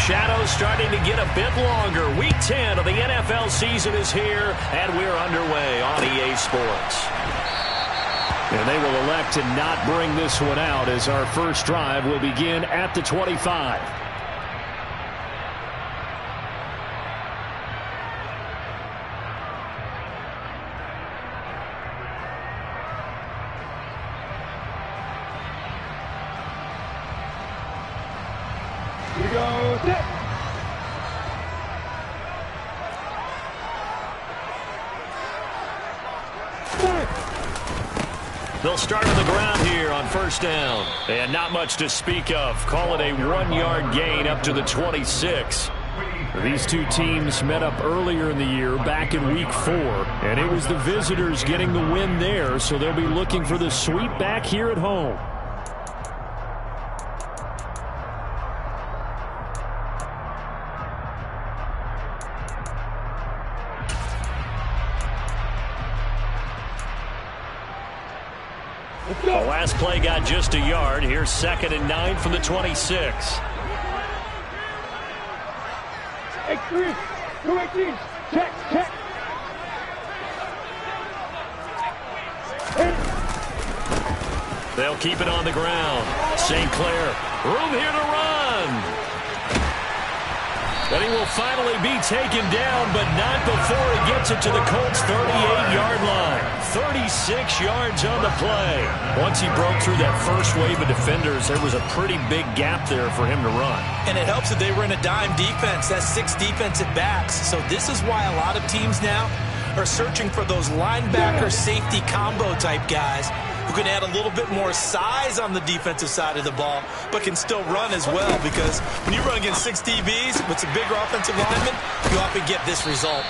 shadows starting to get a bit longer. Week 10 of the NFL season is here, and we're underway on EA Sports. And they will elect to not bring this one out as our first drive will begin at the 25. Here we go, set. They'll start on the ground here on first down. And not much to speak of. Call it a 1-yard gain up to the 26. These two teams met up earlier in the year back in week 4. And it was the visitors getting the win there, so they'll be looking for the sweep back here at home. The last play got just a yard. Here's 2nd and 9 from the 26. X3, 218, check. They'll keep it on the ground. St. Clair, room here to run. And he will finally be taken down, but not before he gets it to the Colts' 38-yard line. 36 yards on the play. Once he broke through that first wave of defenders, there was a pretty big gap there for him to run. And it helps that they were in a dime defense. That's 6 defensive backs. So this is why a lot of teams now are searching for those linebacker safety combo type guys who can add a little bit more size on the defensive side of the ball, but can still run as well, because when you run against 6 DBs with some bigger offensive linemen, you often get this result.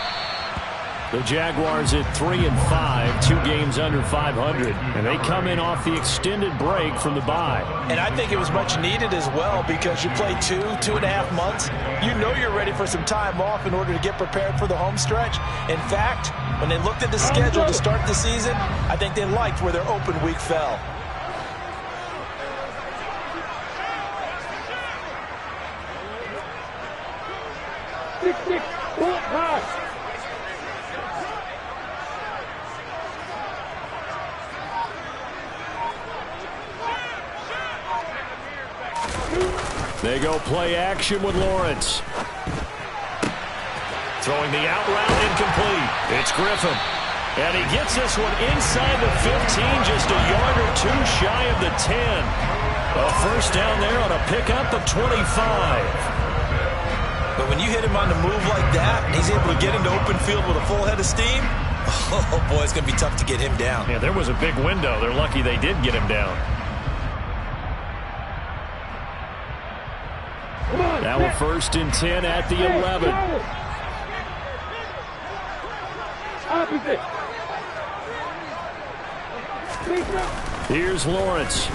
The Jaguars at 3-5, 2 games under 500, and they come in off the extended break from the bye. And I think it was much needed as well, because you play 2.5 months. You know you're ready for some time off in order to get prepared for the home stretch. In fact, when they looked at the schedule to start the season, I think they liked where their open week fell. Six, pull it high. They go play action with Lawrence. Throwing the out route incomplete. It's Griffin. And he gets this one inside the 15, just a yard or 2 shy of the 10. A first down there on a pickup of 25. But when you hit him on the move like that, and he's able to get into open field with a full head of steam, oh boy, it's going to be tough to get him down. Yeah, there was a big window. They're lucky they did get him down. Now a 1st and 10 at the 11. Opposite. Here's Lawrence.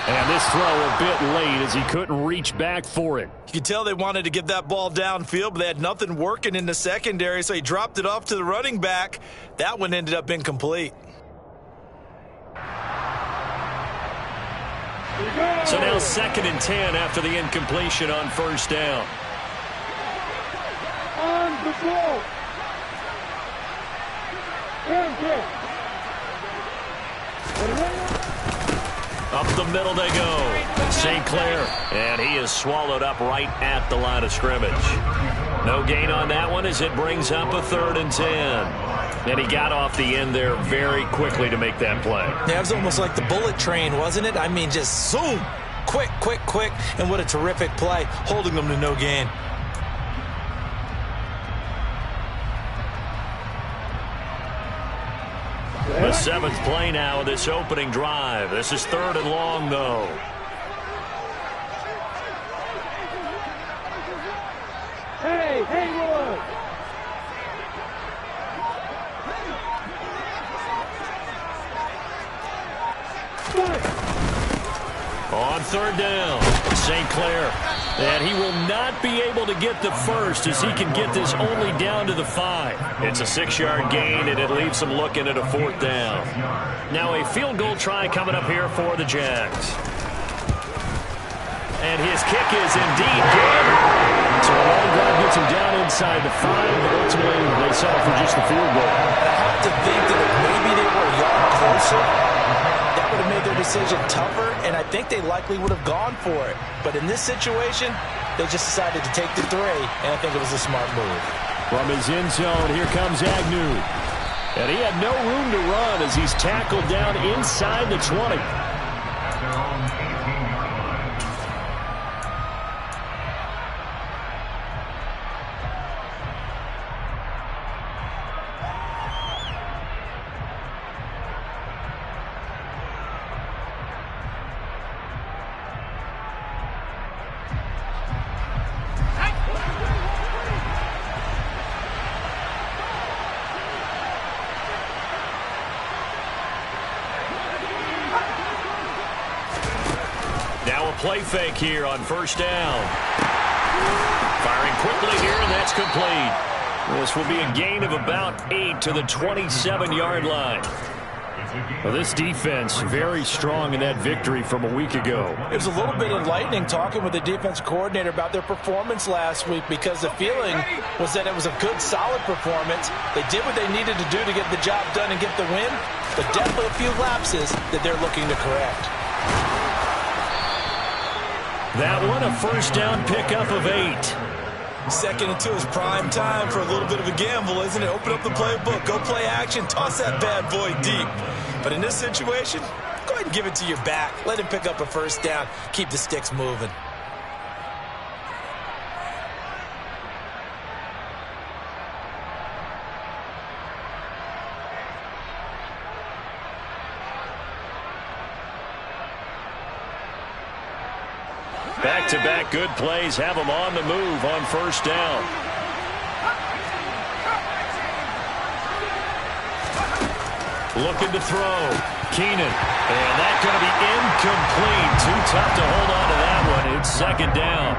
And this throw a bit late as he couldn't reach back for it. You could tell they wanted to get that ball downfield, but they had nothing working in the secondary, so he dropped it off to the running back. That one ended up incomplete. So now 2nd and 10 after the incompletion on first down. On the ball. Up the middle they go. St. Clair. And he is swallowed up right at the line of scrimmage. No gain on that one as it brings up a 3rd and 10. And he got off the end there very quickly to make that play. Yeah, it was almost like the bullet train, wasn't it? I mean, just zoom. Quick. And what a terrific play, holding them to no gain. The 7th play now of this opening drive. This is 3rd and long, though. Hey, Haywood! On 3rd down, St. Clair. And he will not be able to get the first as he can get this only down to the 5. It's a 6-yard gain, and it leaves him looking at a 4th down. Now a field goal try coming up here for the Jags. and his kick is indeed good. So a long drive gets him down inside the 5, but ultimately they settle for just the field goal. I have to think that if maybe they were a yard closer, that would have made their decision tougher, and I think they likely would have gone for it. But in this situation, they just decided to take the 3, and I think it was a smart move. From his end zone, here comes Agnew. And he had no room to run as he's tackled down inside the 20. Play fake here on first down. Firing quickly here, and that's complete. This will be a gain of about 8 to the 27-yard line. Well, this defense very strong in that victory from a week ago. It was a little bit enlightening talking with the defense coordinator about their performance last week, because the feeling was that it was a good, solid performance. They did what they needed to do to get the job done and get the win, but definitely a few lapses that they're looking to correct. That one, a first down pickup of 8. 2nd and 2 is prime time for a little bit of a gamble, isn't it? Open up the playbook, go play action, toss that bad boy deep. But in this situation, go ahead and give it to your back. Let him pick up a first down. Keep the sticks moving. Back-to-back good plays have them on the move on first down. Looking to throw. Keenan. And that's going to be incomplete. Too tough to hold on to that one. It's 2nd down.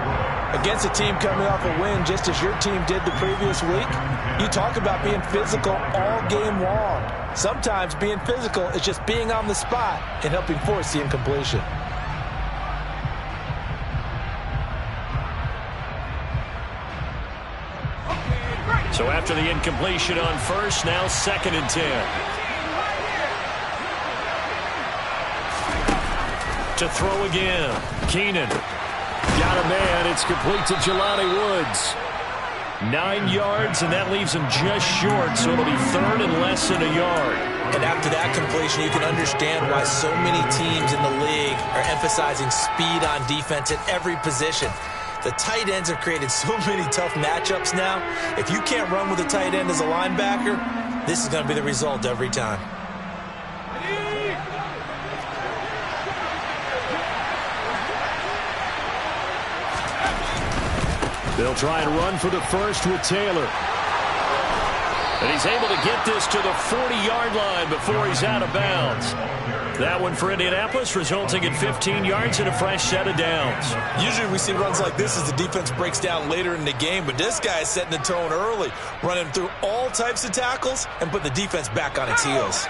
Against a team coming off a win, just as your team did the previous week, you talk about being physical all game long. Sometimes being physical is just being on the spot and helping force the incompletion. So after the incompletion on first, now 2nd and 10. To throw again. Keenan. Got a man. It's complete to Jelani Woods. 9 yards, and that leaves him just short, so it'll be 3rd and less than a yard. And after that completion, you can understand why so many teams in the league are emphasizing speed on defense at every position. The tight ends have created so many tough matchups now. If you can't run with a tight end as a linebacker, this is going to be the result every time. They'll try and run for the first with Taylor. And he's able to get this to the 40-yard line before he's out of bounds. That one for Indianapolis, resulting in 15 yards and a fresh set of downs. Usually we see runs like this as the defense breaks down later in the game, but this guy is setting the tone early, running through all types of tackles and put the defense back on its heels.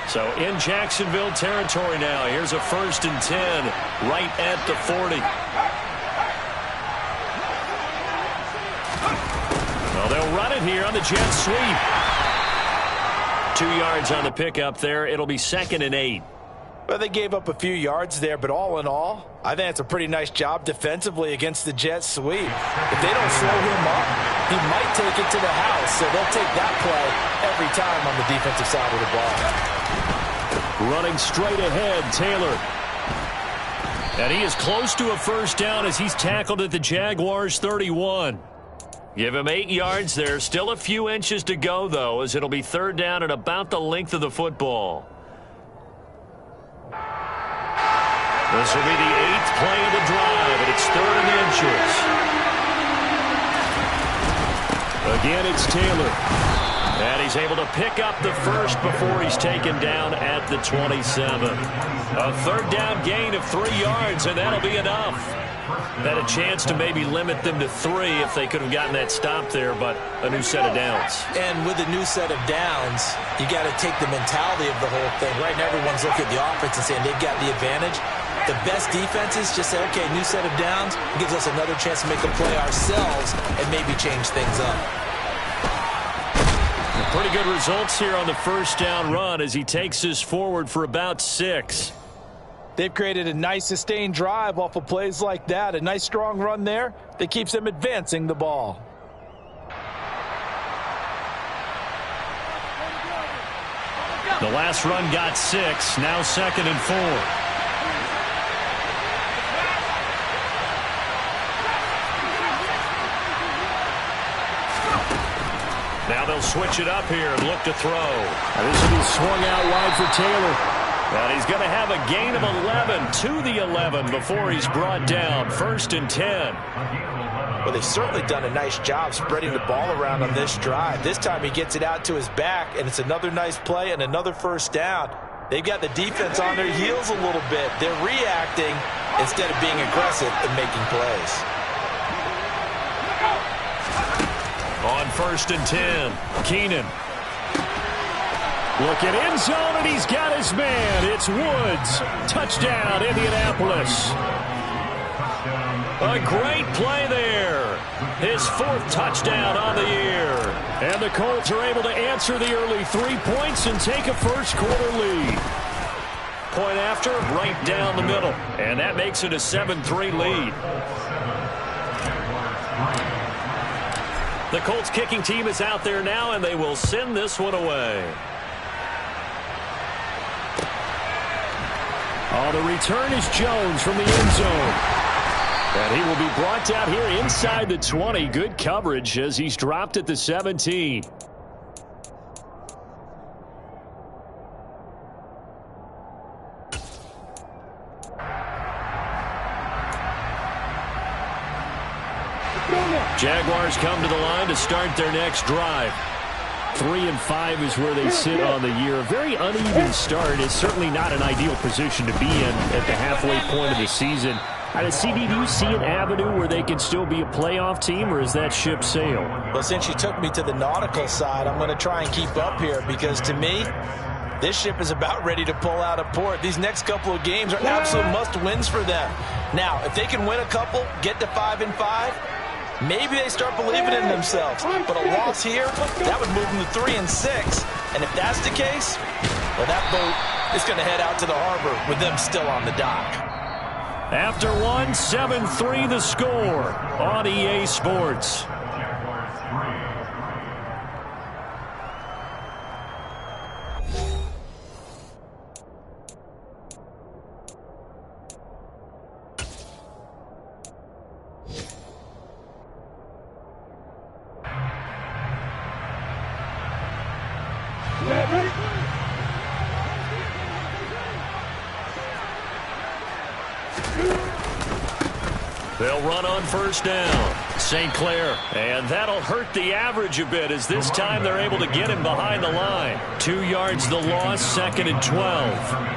So in Jacksonville territory now, here's a 1st and 10 right at the 40. Well, they'll run it here on the jet sweep. 2 yards on the pickup there. It'll be 2nd and 8. Well, they gave up a few yards there, but all in all, I think it's a pretty nice job defensively against the jet sweep. If they don't slow him up, he might take it to the house, so they'll take that play every time on the defensive side of the ball. Running straight ahead, Taylor. And he is close to a first down as he's tackled at the Jaguars' 31. Give him 8 yards there. Still a few inches to go, though, as it'll be 3rd down and about the length of the football. This will be the 8th play of the drive, and it's 3rd and inches. Again, it's Taylor. And he's able to pick up the first before he's taken down at the 27. A 3rd down gain of 3 yards, and that'll be enough. Had a chance to maybe limit them to 3 if they could have gotten that stop there, but a new set of downs. And with a new set of downs, you got to take the mentality of the whole thing. Right now, everyone's looking at the offense and saying they've got the advantage. The best defenses just say, okay, new set of downs. It gives us another chance to make a play ourselves and maybe change things up. Pretty good results here on the first down run as he takes us forward for about 6. They've created a nice sustained drive off of plays like that. A nice strong run there that keeps them advancing the ball. The last run got 6. Now 2nd and 4. Now they'll switch it up here and look to throw. This will be swung out wide for Taylor. And he's going to have a gain of 11 to the 11 before he's brought down. 1st and 10. Well, they've certainly done a nice job spreading the ball around on this drive. This time he gets it out to his back, and it's another nice play and another first down. They've got the defense on their heels a little bit. They're reacting instead of being aggressive and making plays. On 1st and 10, Keenan. Look at end zone, and he's got his man. It's Woods. Touchdown, Indianapolis. A great play there. His 4th touchdown on the year. And the Colts are able to answer the early 3 points and take a first-quarter lead. Point after, right down the middle. And that makes it a 7-3 lead. The Colts kicking team is out there now, and they will send this one away. Oh, the return is Jones from the end zone. And he will be brought down here inside the 20. Good coverage as he's dropped at the 17. Jaguars come to the line to start their next drive. 3 and 5 is where they sit on the year. A very uneven start. It's certainly not an ideal position to be in at the halfway point of the season. CD, do you see an avenue where they can still be a playoff team, or is that ship sailed? Well, since you took me to the nautical side, I'm going to try and keep up here because, to me, this ship is about ready to pull out of port. These next couple of games are absolute must-wins for them. Now, if they can win a couple, get to 5 and 5, maybe they start believing in themselves. But a loss here, that would move them to 3 and 6. And if that's the case, well, that boat is going to head out to the harbor with them still on the dock. After 1, 7-3 the score on EA Sports. They'll run on first down. St. Clair. And that'll hurt the average a bit as this time they're able to get him behind the line. 2 yards the loss, 2nd and 12.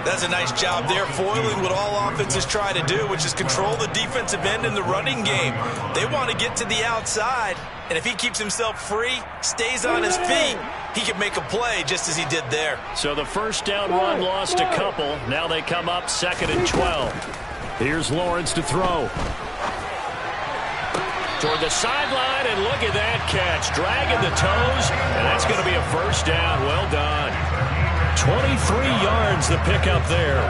That's a nice job there, foiling what all offenses try to do, which is control the defensive end in the running game. They want to get to the outside, and if he keeps himself free, stays on his feet, he can make a play just as he did there. So the first down run lost a couple. Now they come up 2nd and 12. Here's Lawrence to throw. Toward the sideline, and look at that catch. Dragging the toes, and that's going to be a first down. Well done. 23 yards the pickup there.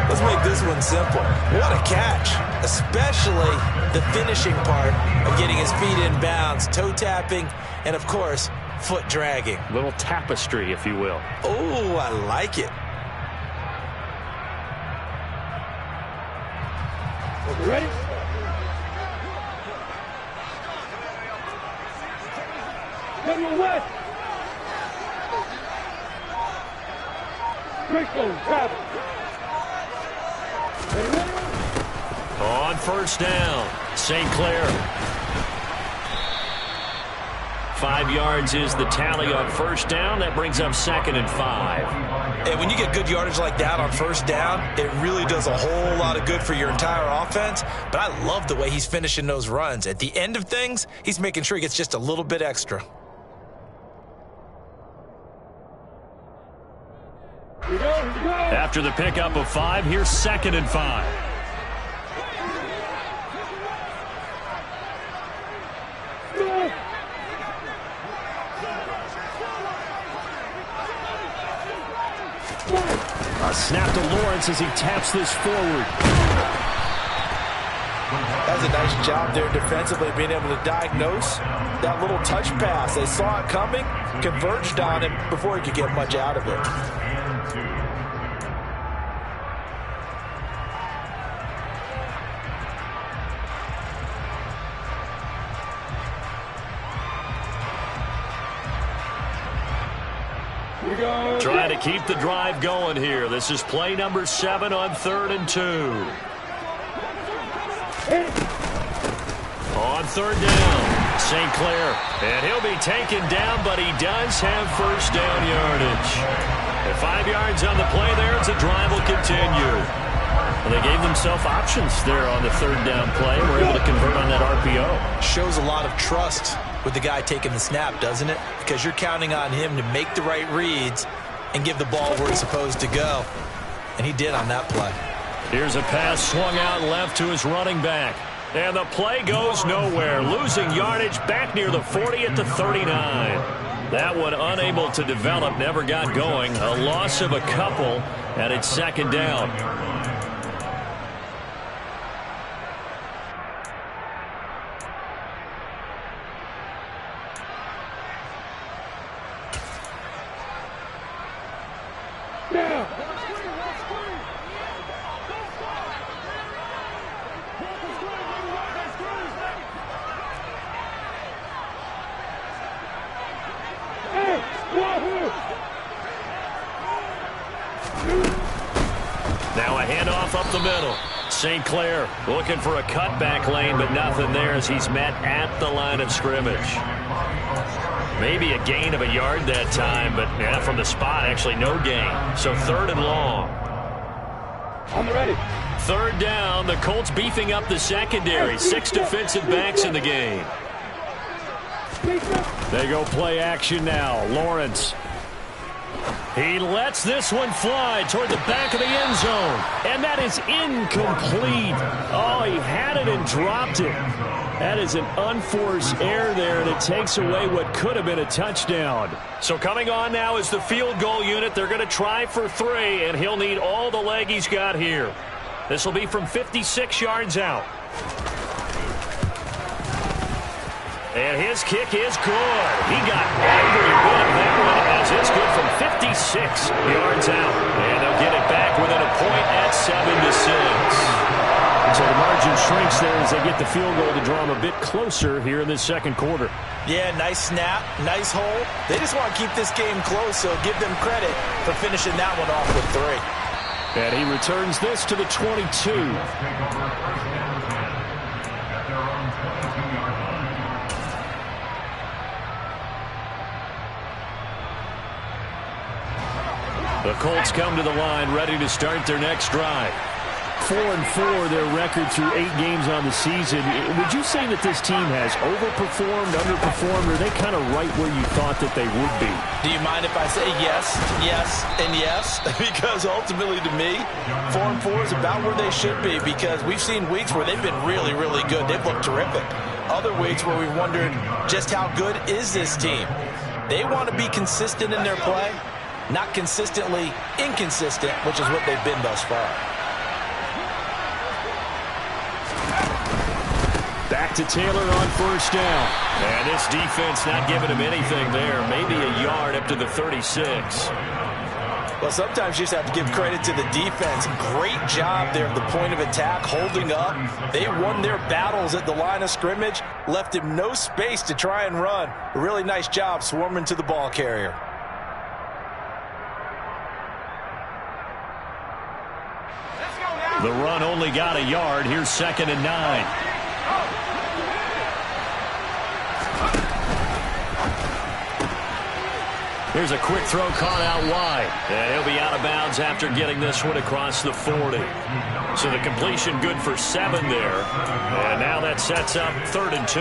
Let's make this one simple. What a catch, especially the finishing part of getting his feet in bounds, toe tapping, and, of course, foot dragging. Little tapestry, if you will. Oh, I like it. Ready? Go west. Quickly, travel. On first down, St. Clair. 5 yards is the tally on first down. That brings up 2nd and 5. And when you get good yardage like that on first down, it really does a whole lot of good for your entire offense. But I love the way he's finishing those runs. At the end of things, he's making sure he gets just a little bit extra. After the pickup of 5, here's 2nd and 5. A snap to Lawrence as he taps this forward. That's a nice job there defensively, being able to diagnose that little touch pass. They saw it coming, converged on it before he could get much out of it. Trying to keep the drive going here. This is play number 7 on 3rd and 2. On 3rd down, St. Clair. And he'll be taken down, but he does have first down yardage. At 5 yards on the play there, the drive will continue. Well, they gave themselves options there on the 3rd down play. Were able to convert on that RPO. Shows a lot of trust with the guy taking the snap, doesn't it? Because you're counting on him to make the right reads and give the ball where it's supposed to go. And he did on that play. Here's a pass swung out left to his running back. And the play goes nowhere. Losing yardage back near the 40 at the 39. That one unable to develop, never got going. A loss of a couple, and it's 2nd down. Now a handoff up the middle. St. Clair looking for a cutback lane, but nothing there as he's met at the line of scrimmage. Maybe a gain of a yard that time, but yeah, from the spot, actually no gain. So 3rd and long. I'm ready. 3rd down, the Colts beefing up the secondary. 6 defensive backs in the game. They go play action now. Lawrence. He lets this one fly toward the back of the end zone. And that is incomplete. Oh, he had it and dropped it. That is an unforced error there, and it takes away what could have been a touchdown. So coming on now is the field goal unit. They're going to try for 3, and he'll need all the leg he's got here. This will be from 56 yards out. And his kick is good. He got every bit of that one as it's good from 56 yards out. And they'll get it back within a point at 7-6. So the margin shrinks there as they get the field goal to draw them a bit closer here in this 2nd quarter. Yeah, nice snap, nice hole. They just want to keep this game close, so give them credit for finishing that one off with 3. And he returns this to the 22. The Colts come to the line ready to start their next drive. 4-4 their record through 8 games on the season. Would you say that this team has overperformed, underperformed, or are they kind of right where you thought that they would be? Do you mind if I say yes, yes, and yes? Because ultimately to me, 4-4 is about where they should be, because we've seen weeks where they've been really, really good. They've looked terrific. Other weeks where we've wondered just how good is this team. They want to be consistent in their play, not consistently inconsistent, which is what they've been thus far. Back to Taylor on 1st down. And this defense not giving him anything there. Maybe a yard up to the 36. Well, sometimes you just have to give credit to the defense. Great job there at the point of attack, holding up. They won their battles at the line of scrimmage, left him no space to try and run. A really nice job swarming to the ball carrier. The run only got a yard. Here's 2nd and 9. Here's a quick throw caught out wide. And he'll be out of bounds after getting this one across the 40. So the completion good for 7 there. And now that sets up 3rd and 2.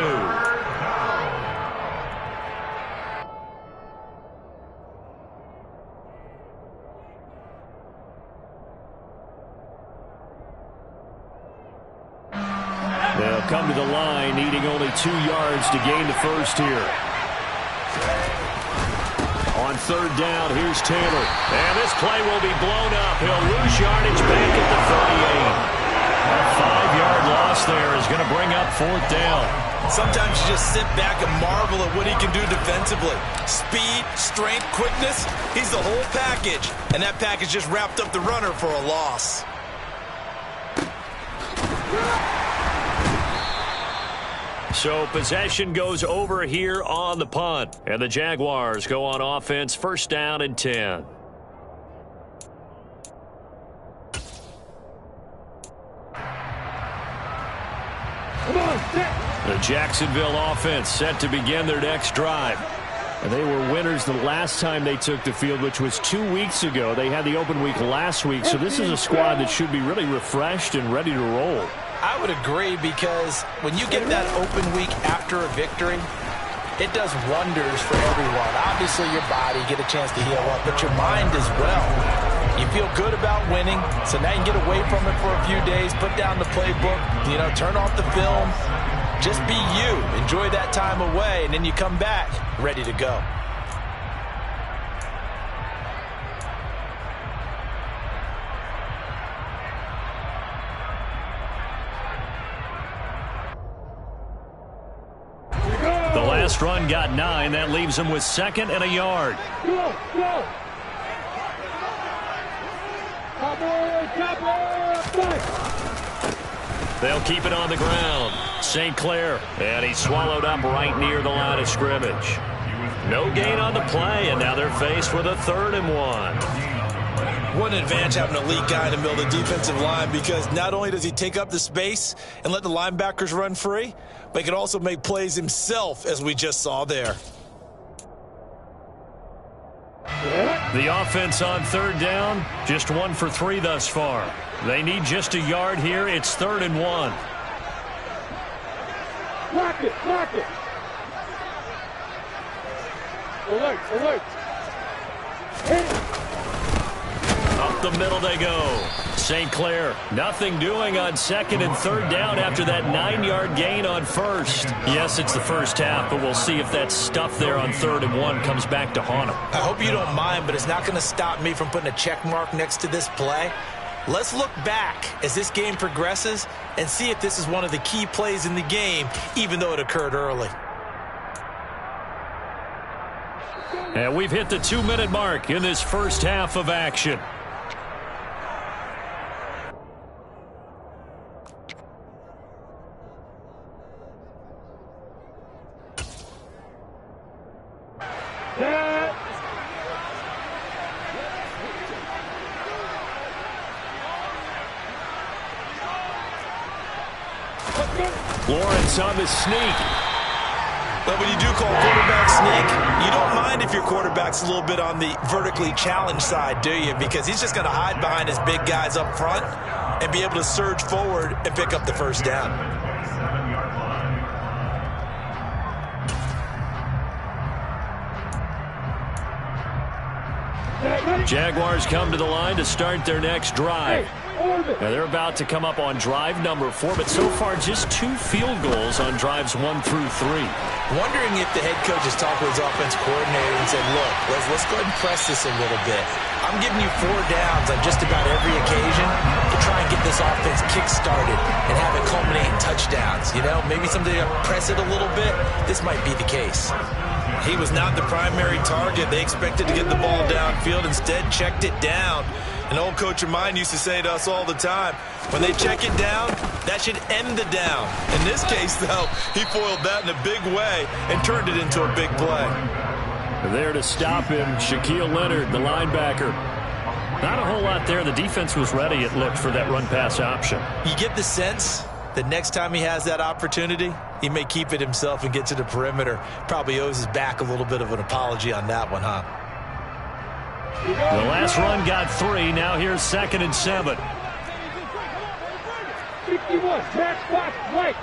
come to the line, needing only 2 yards to gain the first here. On third down, here's Taylor. And this play will be blown up. He'll lose yardage back at the 38. A 5-yard loss there is going to bring up fourth down. Sometimes you just sit back and marvel at what he can do defensively. Speed, strength, quickness. He's the whole package. And that package just wrapped up the runner for a loss. So possession goes over here on the punt. And the Jaguars go on offense, first down and 10. The Jacksonville offense set to begin their next drive. And they were winners the last time they took the field, which was 2 weeks ago. They had the open week last week, so this is a squad that should be really refreshed and ready to roll. I would agree, because when you get that open week after a victory, it does wonders for everyone. Obviously, your body get a chance to heal up, but your mind as well. You feel good about winning, so now you can get away from it for a few days, put down the playbook, turn off the film. Just be you. Enjoy that time away, and then you come back ready to go. The last run got 9. That leaves him with 2nd and a yard. Go, go. They'll keep it on the ground. St. Clair, and he's swallowed up right near the line of scrimmage. No gain on the play, and now they're faced with a 3rd and 1. What an advantage having an elite guy in the middle of the defensive line, because not only does he take up the space and let the linebackers run free, but he can also make plays himself, as we just saw there. The offense on 3rd down, just 1 for 3 thus far. They need just a yard here. It's 3rd and 1. Lock it, lock it. Alert, alert. Up the middle they go. St. Clair, nothing doing on 2nd and 3rd down after that 9-yard gain on 1st. Yes, it's the first half, but we'll see if that stuff there on 3rd and 1 comes back to haunt him. I hope you don't mind, but it's not going to stop me from putting a check mark next to this play. Let's look back as this game progresses and see if this is one of the key plays in the game, even though it occurred early. And we've hit the 2-minute mark in this first half of action. Lawrence on the sneak. But when you do call quarterback sneak, you don't mind if your quarterback's a little bit on the vertically challenged side, do you? Because he's just going to hide behind his big guys up front and be able to surge forward and pick up the first down. Jaguars come to the line to start their next drive. Now they're about to come up on drive number 4, but so far just 2 field goals on drives 1 through 3. Wondering if the head coach has talked with his offense coordinator and said, look, let's go ahead and press this a little bit. I'm giving you 4 downs on just about every occasion to try and get this offense kick-started and have it culminate in touchdowns. Maybe someday press it a little bit. This might be the case. He was not the primary target. They expected to get the ball downfield. Instead, checked it down. An old coach of mine used to say to us all the time, when they check it down, that should end the down. In this case, though, he foiled that in a big way and turned it into a big play. There to stop him, Shaquille Leonard, the linebacker. Not a whole lot there. The defense was ready, it looked, for that run-pass option. You get the sense that next time he has that opportunity, he may keep it himself and get to the perimeter. Probably owes his back a little bit of an apology on that one, huh? The last run got 3. Now here's 2nd and 7. 61, track box, right.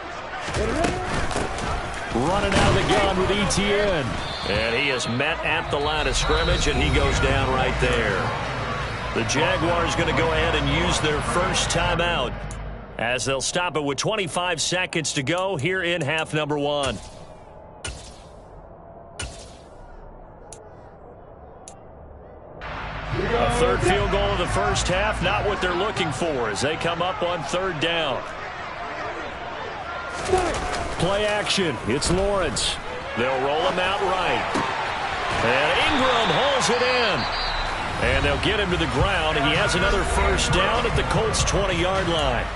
Running out of the gun with ETN. And he is met at the line of scrimmage, and he goes down right there. The Jaguars going to go ahead and use their first timeout as they'll stop it with 25 seconds to go here in half number one. A third field goal of the first half, not what they're looking for as they come up on third down. Play action. It's Lawrence. They'll roll him out right. And Ingram holds it in. And they'll get him to the ground. He has another first down at the Colts' 20-yard line.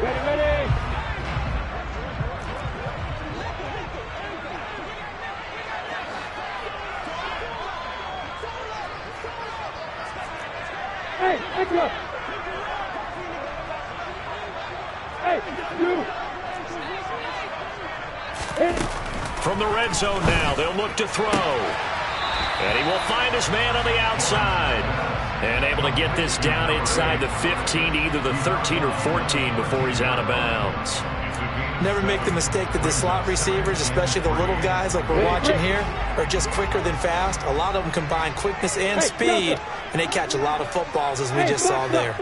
Ready. Hey, Ingram. Hey, you. From the red zone now, they'll look to throw. And he will find his man on the outside. And able to get this down inside the 15 to either the 13 or 14 before he's out of bounds. Never make the mistake that the slot receivers, especially the little guys like we're watching here, are just quicker than fast. A lot of them combine quickness and speed, and they catch a lot of footballs, as we just saw there.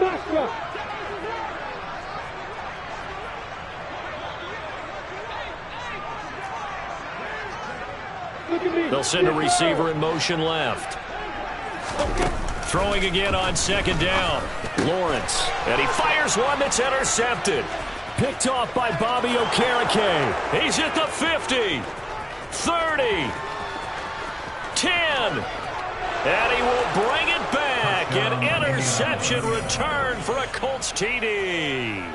They'll send a receiver in motion left. Throwing again on second down. Lawrence. And he fires one that's intercepted. Picked off by Bobby Okereke. He's at the 50. 30. 10. And he will bring it back. An interception return for a Colts TD.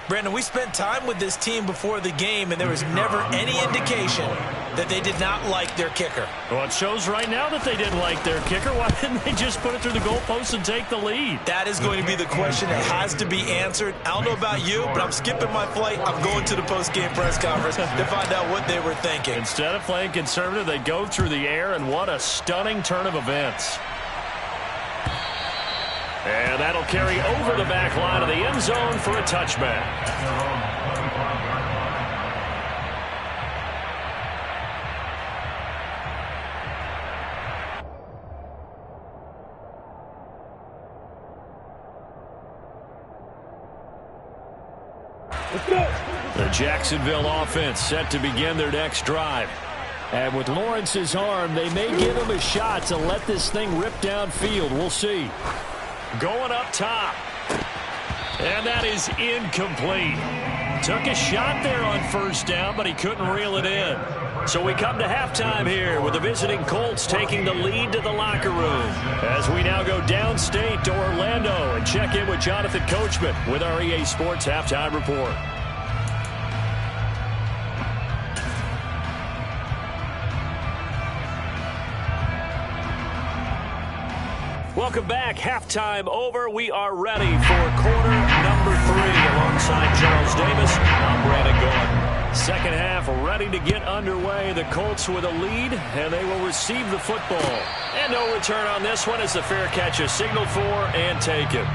Brandon, we spent time with this team before the game, and there was never any indication that they did not like their kicker. Well, it shows right now that they didn't like their kicker. Why didn't they just put it through the goalpost and take the lead? That is going to be the question that has to be answered. I don't know about you, but I'm skipping my flight. I'm going to the post-game press conference to find out what they were thinking. Instead of playing conservative, they go through the air, and what a stunning turn of events. And that'll carry over the back line of the end zone for a touchback. Let's go. The Jacksonville offense set to begin their next drive. And with Lawrence's arm, they may give him a shot to let this thing rip downfield. We'll see. Going up top. And that is incomplete. Took a shot there on first down, but he couldn't reel it in. So we come to halftime here with the visiting Colts taking the lead to the locker room. As we now go downstate to Orlando and check in with Jonathan Coachman with our EA Sports Halftime Report. Welcome back. Halftime over. We are ready for quarter number 3 alongside Charles Davis. I'm Brandon Gaudin. Second half ready to get underway. The Colts with a lead, and they will receive the football. And no return on this one as the fair catch is signaled for and taken.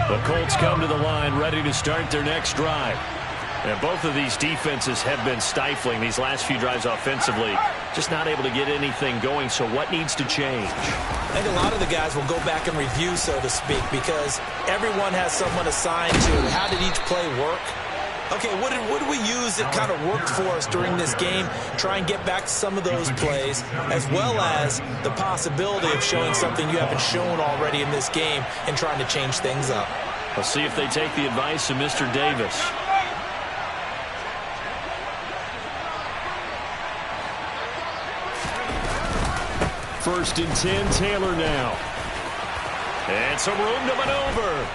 The Colts come to the line ready to start their next drive. And both of these defenses have been stifling these last few drives offensively. Just not able to get anything going, so what needs to change? I think a lot of the guys will go back and review, so to speak, because everyone has someone assigned to how did each play work. Okay, what did we use that kind of worked for us during this game? Try and get back to some of those plays, as well as the possibility of showing something you haven't shown already in this game and trying to change things up. We'll see if they take the advice of Mr. Davis. First and 10, Taylor now. And some room to maneuver.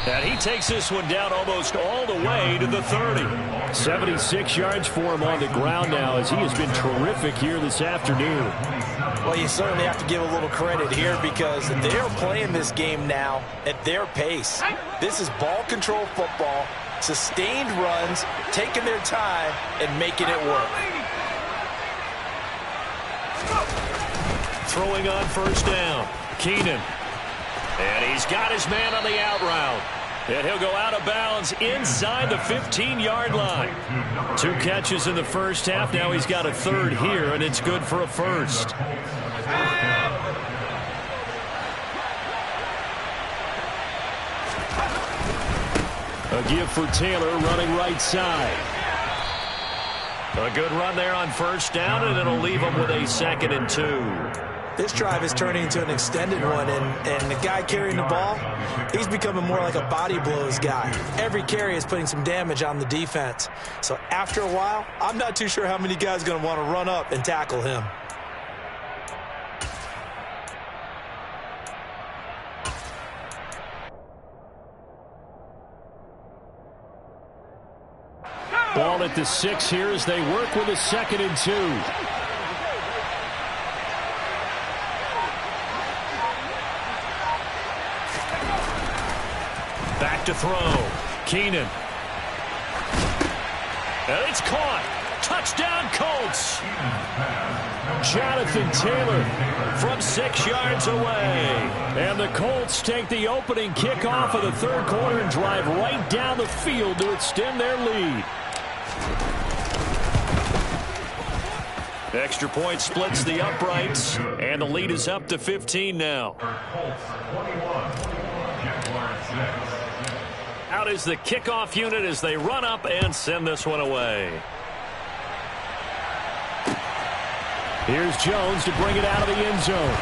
And he takes this one down almost all the way to the 30. 76 yards for him on the ground now as he has been terrific here this afternoon. Well, you certainly have to give a little credit here because they're playing this game now at their pace. This is ball control football. sustained runs, taking their time, and making it work. Throwing on first down. Keenan. And he's got his man on the out route. And he'll go out of bounds inside the 15-yard line. 2 catches in the first half. Now he's got a third here, and it's good for a first. A give for Taylor running right side. A good run there on first down, and it'll leave him with a 2nd and 2. This drive is turning into an extended one, and the guy carrying the ball, he's becoming more like a body blows guy. Every carry is putting some damage on the defense. So after a while, I'm not too sure how many guys are going to want to run up and tackle him. Ball at the 6 here as they work with a 2nd and 2. Back to throw. Keenan. And it's caught. Touchdown, Colts. Jonathan Taylor From 6 yards away. And the Colts take the opening kickoff of the 3rd quarter and drive right down the field to extend their lead. Extra point splits the uprights, and the lead is up to 15 now. Out is the kickoff unit as they run up and send this one away. Here's Jones to bring it out of the end zone.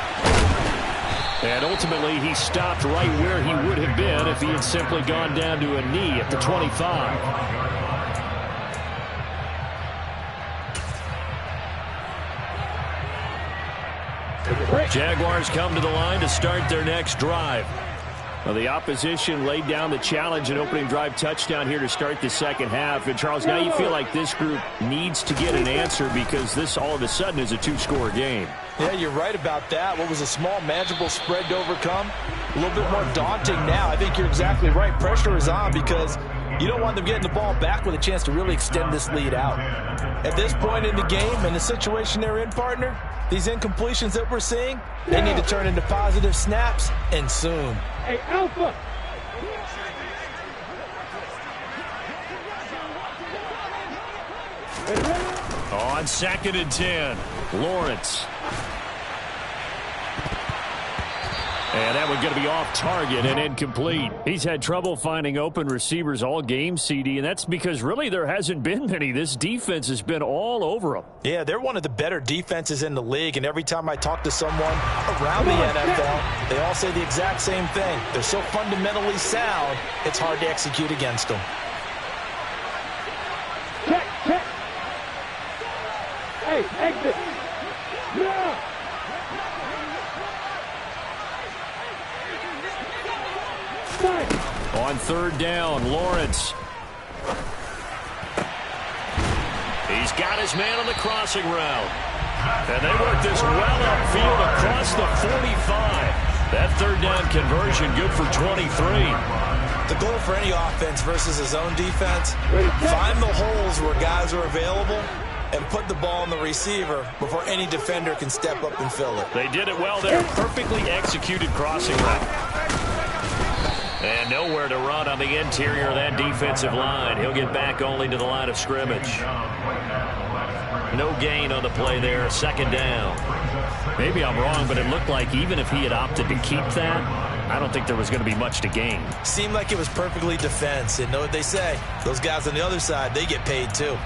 And ultimately, he stopped right where he would have been if he had simply gone down to a knee at the 25. Jaguars come to the line to start their next drive. Well, the opposition laid down the challenge and opening drive touchdown here to start the second half. And, Charles, now you feel like this group needs to get an answer because this all of a sudden is a 2-score game. Yeah, you're right about that. What was a small, manageable spread to overcome, a little bit more daunting now. I think you're exactly right. Pressure is on because you don't want them getting the ball back with a chance to really extend this lead out. At this point in the game and the situation they're in, partner, these incompletions that we're seeing, they need to turn into positive snaps, and soon. Hey, Alpha! On 2nd and 10, Lawrence. And that one going to be off target and incomplete. He's had trouble finding open receivers all game, CD, and that's because really there hasn't been many. This defense has been all over them. Yeah, they're one of the better defenses in the league, and every time I talk to someone around the NFL, they all say the exact same thing. They're so fundamentally sound, it's hard to execute against them. Check, check! Hey, exit! Yeah! On 3rd down, Lawrence. He's got his man on the crossing route. And they work this well upfield across the 45. That 3rd down conversion good for 23. The goal for any offense versus his own defense, find the holes where guys are available and put the ball on the receiver before any defender can step up and fill it. They did it well there. Perfectly executed crossing route. And nowhere to run on the interior of that defensive line. He'll get back only to the line of scrimmage. No gain on the play there. 2nd down. Maybe I'm wrong, but it looked like even if he had opted to keep that, I don't think there was going to be much to gain. Seemed like it was perfectly defense. And know what they say? Those guys on the other side, they get paid too.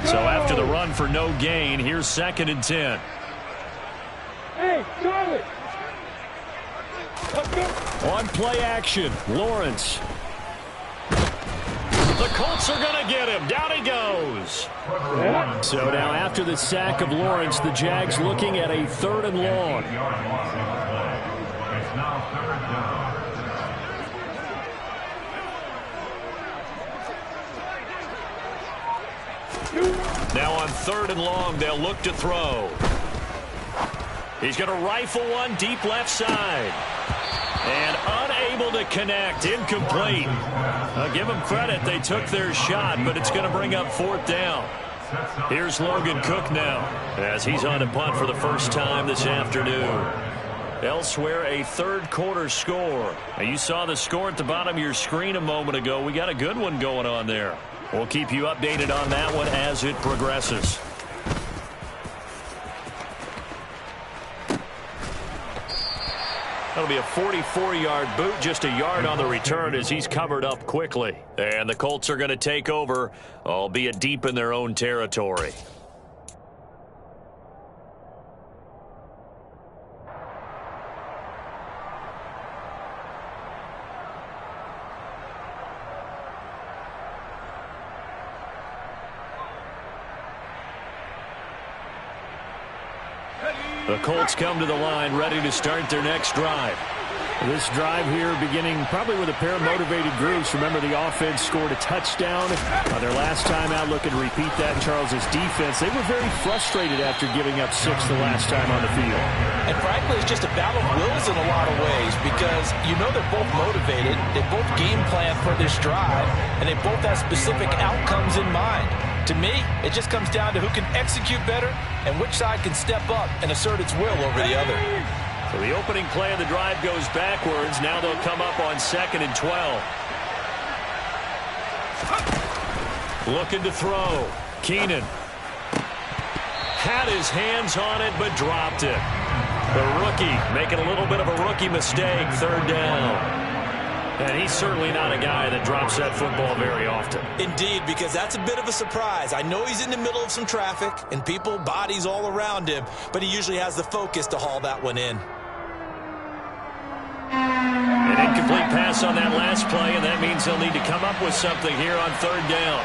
So after the run for no gain, here's 2nd and 10. Hey, Charlie! On play action, Lawrence. The Colts are going to get him. Down he goes. So now after the sack of Lawrence, the Jags looking at a 3rd and long. Now on 3rd and long, they'll look to throw. He's going to rifle one deep left side. And unable to connect. Incomplete. I'll give them credit. They took their shot, but it's going to bring up 4th down. Here's Logan Cook now as he's on to punt for the first time this afternoon. Elsewhere, a third-quarter score. Now, you saw the score at the bottom of your screen a moment ago. We got a good one going on there. We'll keep you updated on that one as it progresses. That'll be a 44-yard boot, just a yard on the return as he's covered up quickly. And the Colts are going to take over, albeit deep in their own territory. The Colts come to the line, ready to start their next drive. This drive here beginning probably with a pair of motivated groups. Remember, the offense scored a touchdown on their last time out. Looking to repeat that. Charles's defense, they were very frustrated after giving up 6 the last time on the field. And frankly, it's just a battle of wills in a lot of ways because you know they're both motivated. They both game plan for this drive, and they both have specific outcomes in mind. To me, it just comes down to who can execute better and which side can step up and assert its will over the other. So the opening play of the drive goes backwards. Now they'll come up on 2nd and 12. Looking to throw. Keenan had his hands on it but dropped it. The rookie making a little bit of a rookie mistake. 3rd down. And he's certainly not a guy that drops that football very often. Indeed, because that's a bit of a surprise. I know he's in the middle of some traffic and people, bodies all around him, but he usually has the focus to haul that one in. An incomplete pass on that last play, and that means they'll need to come up with something here on 3rd down.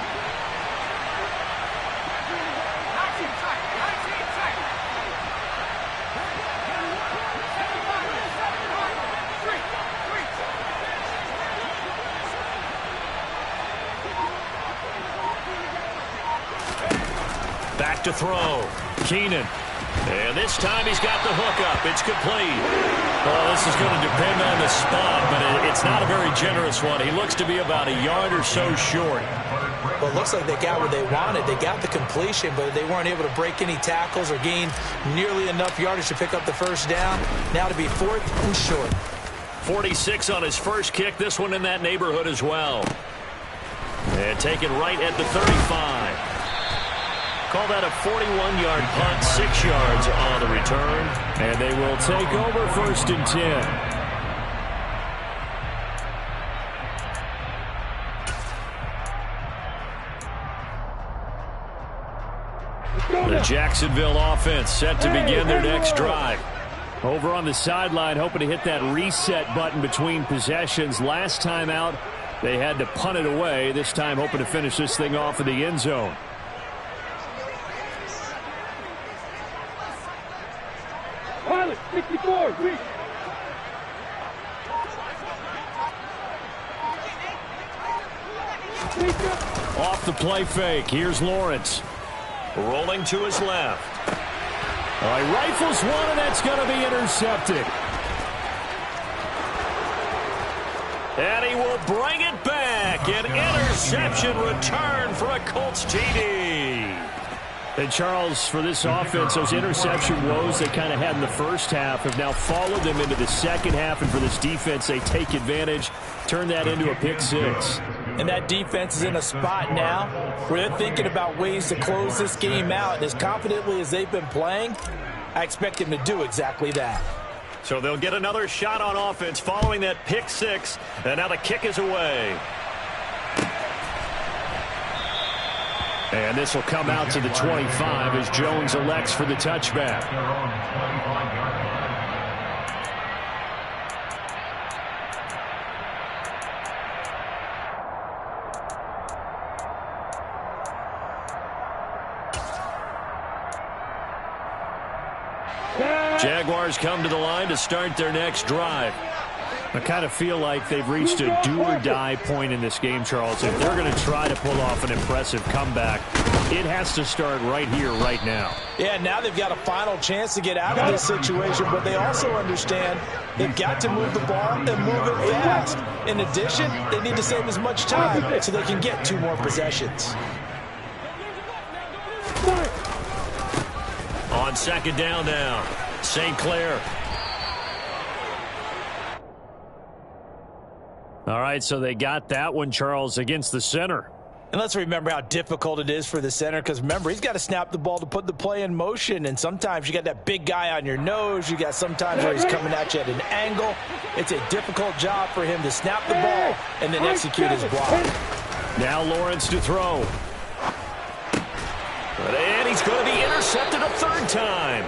Back to throw. Keenan. And this time he's got the hook up. It's complete. Well, this is going to depend on the spot, but it's not a very generous one. He looks to be about a yard or so short. Well, it looks like they got what they wanted. They got the completion, but they weren't able to break any tackles or gain nearly enough yardage to pick up the first down. Now to be 4th and short. 46 on his first kick. This one in that neighborhood as well. And taken right at the 35. Call that a 41-yard punt, 6 yards on the return. And they will take over 1st and 10. The Jacksonville offense set to begin their next drive. Over on the sideline, hoping to hit that reset button between possessions. Last time out, they had to punt it away. This time hoping to finish this thing off in the end zone. Pilot, 64, reach. Off the play fake. Here's Lawrence. Rolling to his left. All right, rifles one, and that's going to be intercepted. And he will bring it back. An interception return for a Colts TD. And, Charles, for this offense, those interception woes they kind of had in the first half have now followed them into the second half. And for this defense, they take advantage, turn that into a pick 6. And that defense is in a spot now where they're thinking about ways to close this game out. And as confidently as they've been playing, I expect them to do exactly that. So they'll get another shot on offense following that pick 6. And now the kick is away. And this will come out to the 25 as Jones elects for the touchback. Jaguars come to the line to start their next drive. I kind of feel like they've reached a do-or-die point in this game, Charles. If they're going to try to pull off an impressive comeback, it has to start right here, right now. Yeah, now they've got a final chance to get out of this situation, but they also understand they've got to move the ball and move it fast. In addition, they need to save as much time so they can get 2 more possessions. On second down now, St. Clair. All right, so they got that one, Charles, against the center. And let's remember how difficult it is for the center, because remember, he's got to snap the ball to put the play in motion, and sometimes you got that big guy on your nose. You got sometimes where he's coming at you at an angle. It's a difficult job for him to snap the ball and then execute his block. Now Lawrence to throw. And he's going to be intercepted a 3rd time.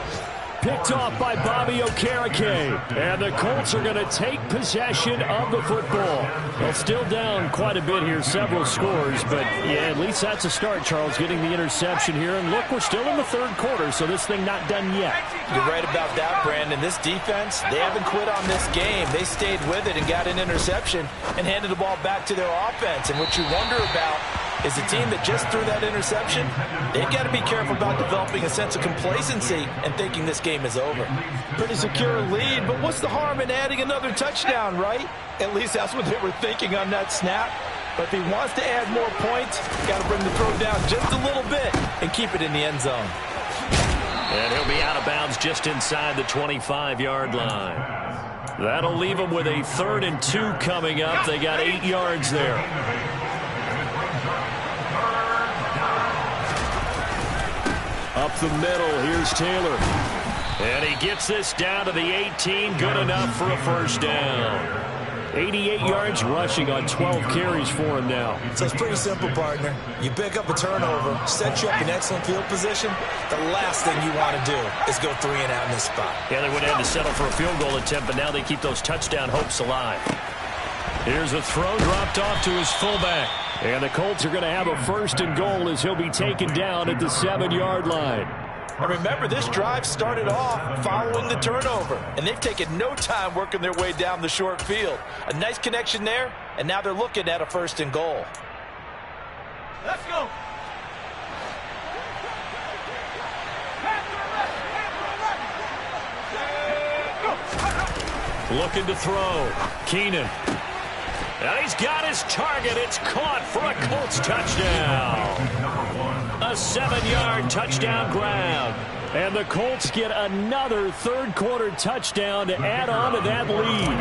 Picked off by Bobby Okereke. And the Colts are going to take possession of the football. Well, still down quite a bit here, several scores. But, yeah, at least that's a start, Charles, getting the interception here. And, look, we're still in the 3rd quarter, so this thing not done yet. You're right about that, Brandon. This defense, they haven't quit on this game. They stayed with it and got an interception and handed the ball back to their offense. And what you wonder about is the team that just threw that interception, they've got to be careful about developing a sense of complacency and thinking this game is over. Pretty secure lead, but what's the harm in adding another touchdown, right? At least that's what they were thinking on that snap. But if he wants to add more points, got to bring the throw down just a little bit and keep it in the end zone. And he'll be out of bounds just inside the 25-yard line. That'll leave him with a 3rd and 2 coming up. They got 8 yards there. Up the middle, here's Taylor. And he gets this down to the 18, good enough for a 1st down. 88 yards rushing on 12 carries for him now. So it's pretty simple, partner. You pick up a turnover, set you up in excellent field position. The last thing you want to do is go 3 and out in this spot. Yeah, they would have had to settle for a field goal attempt, but now they keep those touchdown hopes alive. Here's a throw dropped off to his fullback. And the Colts are going to have a 1st and goal as he'll be taken down at the 7-yard line. And remember, this drive started off following the turnover, and they've taken no time working their way down the short field. A nice connection there, and now they're looking at a 1st and goal. Let's go. Looking to throw. Keenan. And he's got his target. It's caught for a Colts touchdown. A 7-yard touchdown grab. And the Colts get another 3rd quarter touchdown to add on to that lead.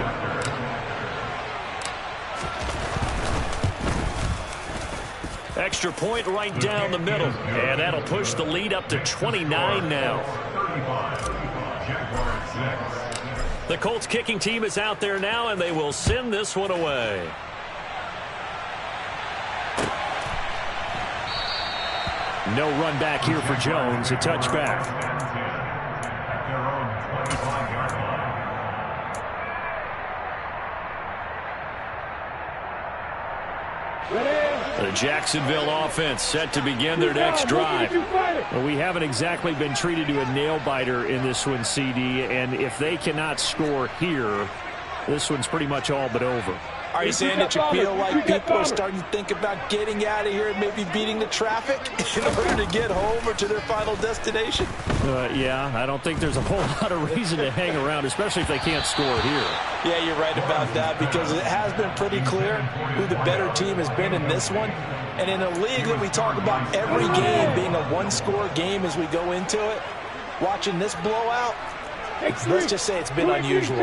Extra point right down the middle. And that'll push the lead up to 29 now. The Colts kicking team is out there now, and they will send this one away. No run back here for Jones. A touchback. The Jacksonville offense set to begin their next drive. Well, we haven't exactly been treated to a nail-biter in this one, CD, and if they cannot score here, this one's pretty much all but over. Are you saying that you feel like people are starting to think about getting out of here and maybe beating the traffic in order to get home or to their final destination? Yeah, I don't think there's a whole lot of reason to hang around, especially if they can't score here. Yeah, you're right about that, because it has been pretty clear who the better team has been in this one. And in a league that we talk about every game being a one-score game as we go into it, watching this blowout, let's just say it's been unusual.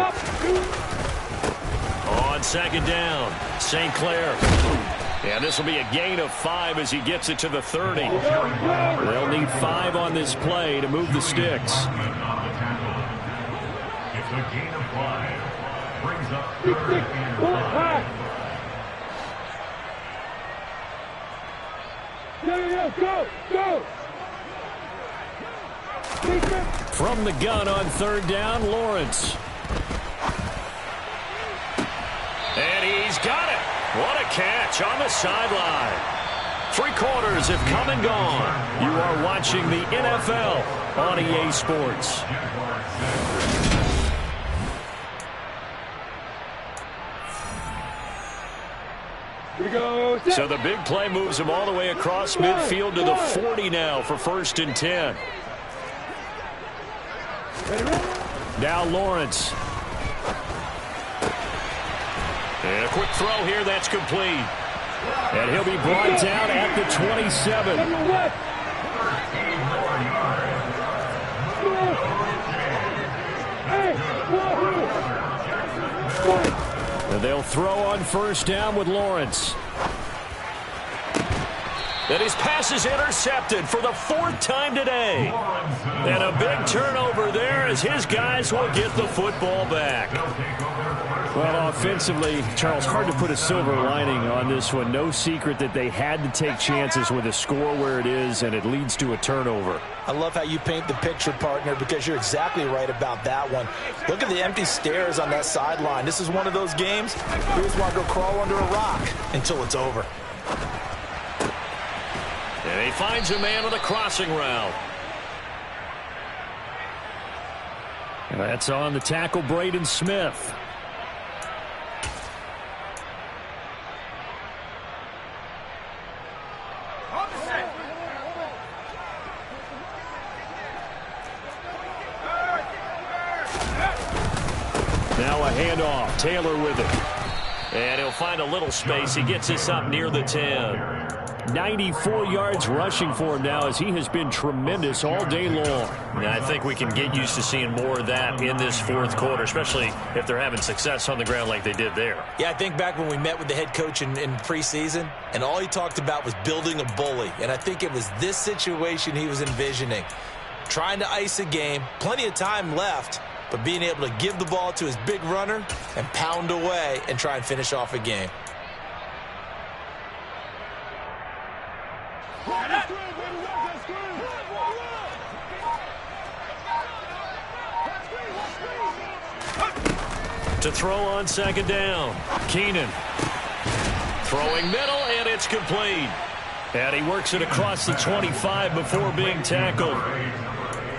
On second down, St. Clair. And this will be a gain of 5 as he gets it to the 30. They'll need 5 on this play to move the sticks. If the gain of 5 brings up 3rd and 5. Go! From the gun on 3rd down, Lawrence. And he's got it. What a catch on the sideline. 3 quarters have come and gone. You are watching the NFL on EA Sports. So the big play moves him all the way across midfield to the 40 now for 1st and 10. Now Lawrence. And a quick throw here that's complete. And he'll be brought down at the 27. And they'll throw on 1st down with Lawrence. And his pass is intercepted for the 4th time today. And a big turnover there as his guys will get the football back. Well, offensively, Charles, hard to put a silver lining on this one. No secret that they had to take chances with a score where it is, and it leads to a turnover. I love how you paint the picture, partner, because you're exactly right about that one. Look at the empty stares on that sideline. This is one of those games you just want to go crawl under a rock until it's over. And he finds a man on the crossing route. And that's on the tackle, Braden Smith. Now a handoff. Taylor with it. And he'll find a little space. He gets this up near the 10. 94 yards rushing for him now as he has been tremendous all day long. Now, I think we can get used to seeing more of that in this 4th quarter, especially if they're having success on the ground like they did there. Yeah, I think back when we met with the head coach in preseason, and all he talked about was building a bully. And I think it was this situation he was envisioning. Trying to ice a game, plenty of time left, but being able to give the ball to his big runner and pound away and try and finish off a game. To throw on 2nd down. Keenan. Throwing middle, and it's complete. And he works it across the 25 before being tackled.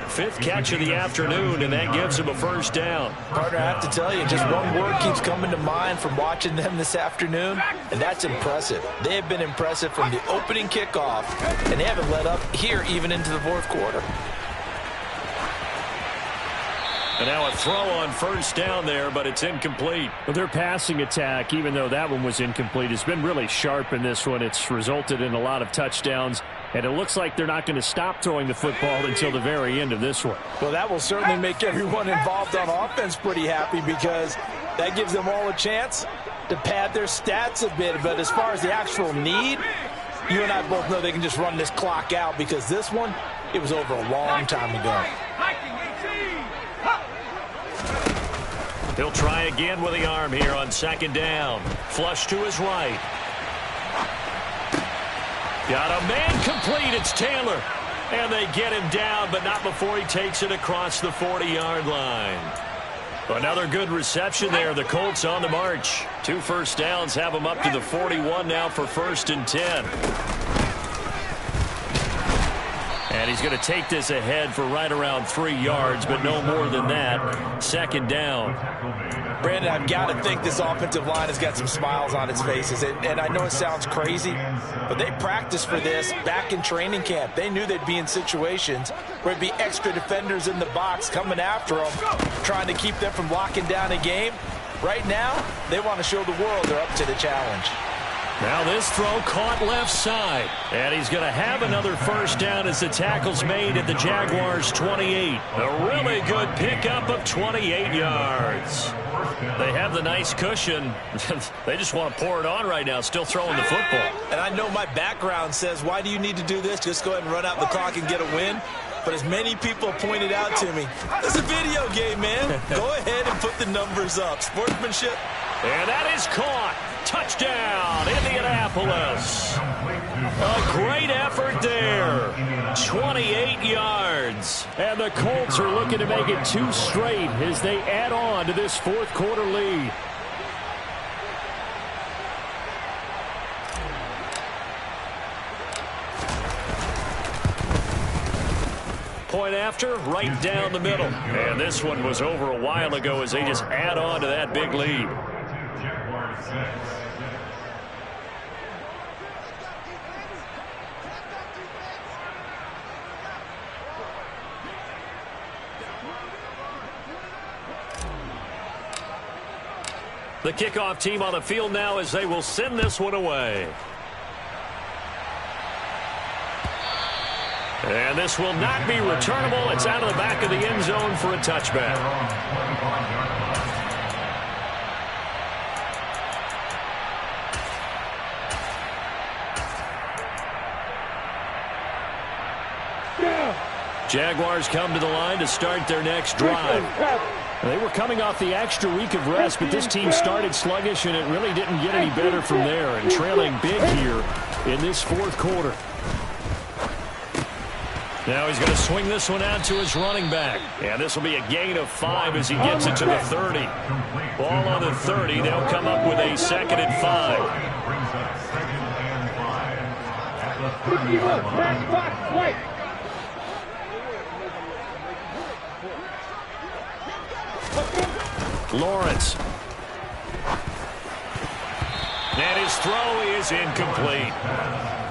5th catch of the afternoon, and that gives him a 1st down. Partner, I have to tell you, just one word keeps coming to mind from watching them this afternoon, and that's impressive. They have been impressive from the opening kickoff, and they haven't let up here even into the 4th quarter. And now a throw on 1st down there, but it's incomplete. Well, their passing attack, even though that one was incomplete, has been really sharp in this one. It's resulted in a lot of touchdowns, and it looks like they're not going to stop throwing the football until the very end of this one. Well, that will certainly make everyone involved on offense pretty happy because that gives them all a chance to pad their stats a bit. But as far as the actual need, you and I both know they can just run this clock out because this one, it was over a long time ago. He'll try again with the arm here on 2nd down. Flush to his right. Got a man complete. It's Taylor. And they get him down, but not before he takes it across the 40-yard line. Another good reception there. The Colts on the march. 2 first downs have them up to the 41 now for 1st and 10. And he's going to take this ahead for right around 3 yards, but no more than that. 2nd down. Brandon, I've got to think this offensive line has got some smiles on its faces. And I know it sounds crazy, but they practiced for this back in training camp. They knew they'd be in situations where there'd be extra defenders in the box coming after them, trying to keep them from locking down a game. Right now, they want to show the world they're up to the challenge. Now this throw caught left side. And he's going to have another 1st down as the tackle's made at the Jaguars' 28. A really good pickup of 28 yards. They have the nice cushion. They just want to pour it on right now, still throwing the football. And I know my background says, why do you need to do this? Just go ahead and run out the clock and get a win. But as many people pointed out to me, it's a video game, man. Go ahead and put the numbers up. Sportsmanship. And that is caught. Touchdown, Indianapolis. A great effort there. 28 yards. And the Colts are looking to make it 2 straight as they add on to this 4th quarter lead. Point after, right down the middle. And this one was over a while ago as they just add on to that big lead. The kickoff team on the field now as they will send this one away. And this will not be returnable. It's out of the back of the end zone for a touchback. Jaguars come to the line to start their next drive. They were coming off the extra week of rest, but this team started sluggish, and it really didn't get any better from there, and trailing big here in this fourth quarter. Now he's going to swing this one out to his running back. And this will be a gain of 5 as he gets it to the 30. Ball on the 30. They'll come up with a 2nd and 5. Lawrence. And his throw is incomplete.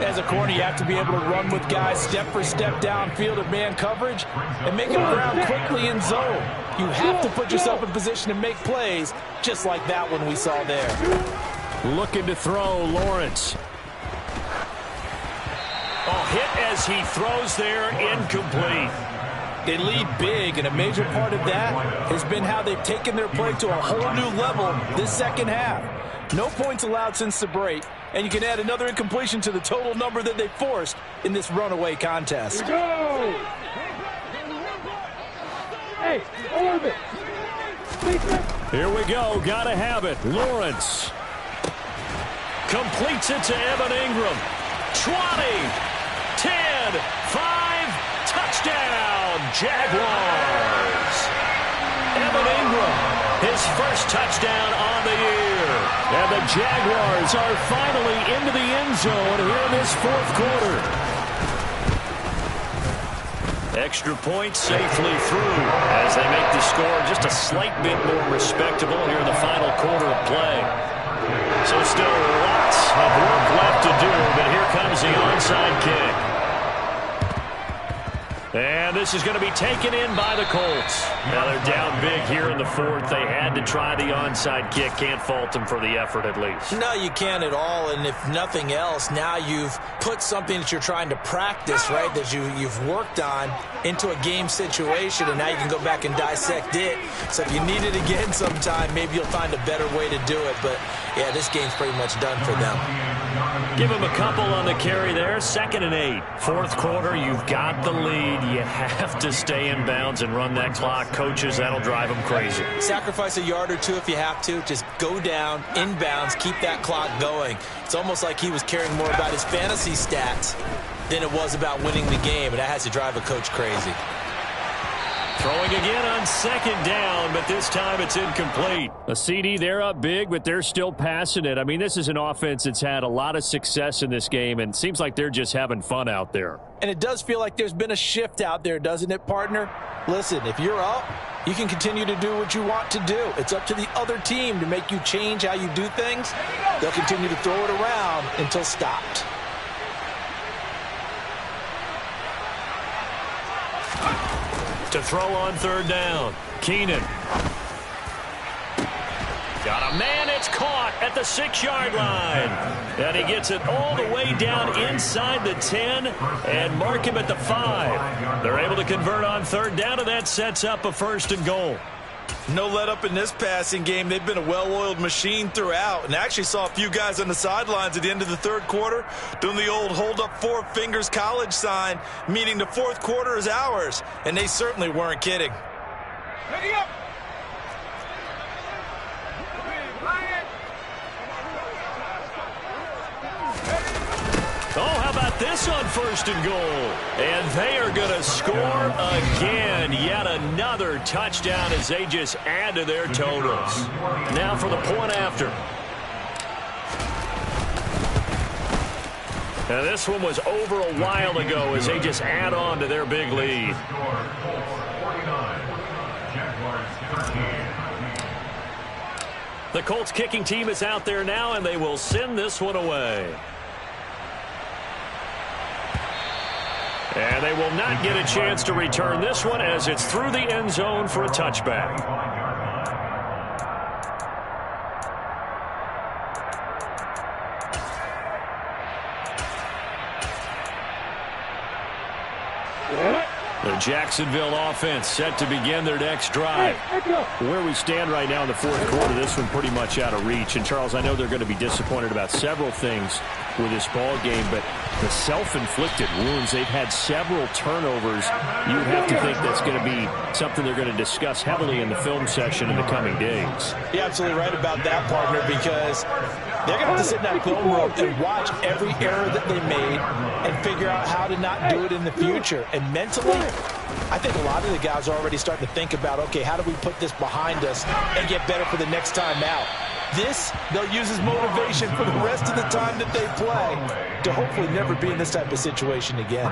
As a corner, you have to be able to run with guys step for step downfield of man coverage and make them around quickly in zone. You have to put yourself in position to make plays, just like that one we saw there. Looking to throw, Lawrence. Oh, hit as he throws there, incomplete. They lead big, and a major part of that has been how they've taken their play to a whole new level this second half. No points allowed since the break, and you can add another incompletion to the total number that they forced in this runaway contest. Go! Hey, orbit! Here we go. Gotta have it. Lawrence. Completes it to Evan Ingram. 20, 10, 5, touchdown, Jaguars. Evan Ingram, his first touchdown on the year. And the Jaguars are finally into the end zone here in this fourth quarter. Extra point safely through as they make the score just a slight bit more respectable here in the final quarter of play. So still lots of work left to do, but here comes the onside kick. And this is going to be taken in by the Colts. Now they're down big here in the fourth. They had to try the onside kick. Can't fault them for the effort at least. No, you can't at all. And if nothing else, now you've put something that you're trying to practice, right, that you've worked on into a game situation, and now you can go back and dissect it. So if you need it again sometime, maybe you'll find a better way to do it. But, yeah, this game's pretty much done for them. Give him a couple on the carry there. 2nd and 8. Fourth quarter, you've got the lead. You have to stay in bounds and run that clock. Coaches, that'll drive them crazy. Sacrifice a yard or two if you have to. Just go down, in bounds, keep that clock going. It's almost like he was caring more about his fantasy stats than it was about winning the game, and that has to drive a coach crazy. Throwing again on 2nd down, but this time it's incomplete. A CD, they're up big, but they're still passing it. I mean, this is an offense that's had a lot of success in this game, and it seems like they're just having fun out there. And it does feel like there's been a shift out there, doesn't it, partner? Listen, if you're up, you can continue to do what you want to do. It's up to the other team to make you change how you do things. They'll continue to throw it around until stopped. To throw on 3rd down. Keenan. Got a man. It's caught at the 6-yard line. And he gets it all the way down inside the 10 and mark him at the 5. They're able to convert on 3rd down, and that sets up a 1st and goal. No let up in this passing game. They've been a well-oiled machine throughout. And I actually saw a few guys on the sidelines at the end of the 3rd quarter doing the old hold up 4 fingers college sign, meaning the 4th quarter is ours. And they certainly weren't kidding. Ready up! Oh, how about this on 1st and goal? And they are going to score again. Yet another touchdown as they just add to their totals. Now for the point after. Now this one was over a while ago as they just add on to their big lead. The Colts kicking team is out there now, and they will send this one away. And they will not get a chance to return this one as it's through the end zone for a touchback. Jacksonville offense set to begin their next drive. Where we stand right now in the fourth quarter, this one pretty much out of reach. And, Charles, I know they're going to be disappointed about several things with this ball game, but the self-inflicted wounds, they've had several turnovers. You have to think that's going to be something they're going to discuss heavily in the film session in the coming days. You're absolutely right about that, partner, because they're going to have to sit in that film room and watch every error that they made and figure out how to not do it in the future. And mentally, I think a lot of the guys are already starting to think about, okay, how do we put this behind us and get better for the next time out? This, they'll use as motivation for the rest of the time that they play to hopefully never be in this type of situation again.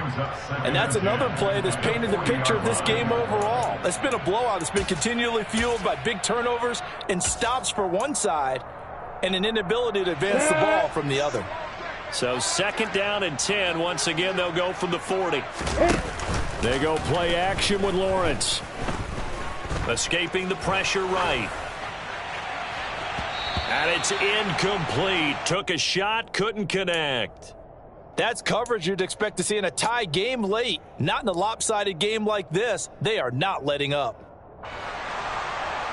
And that's another play that's painted the picture of this game overall. It's been a blowout. It's been continually fueled by big turnovers and stops for one side and an inability to advance the ball from the other. So 2nd down and 10. Once again, they'll go from the 40. They go play action with Lawrence. Escaping the pressure right. And it's incomplete. Took a shot, couldn't connect. That's coverage you'd expect to see in a tie game late. Not in a lopsided game like this. They are not letting up.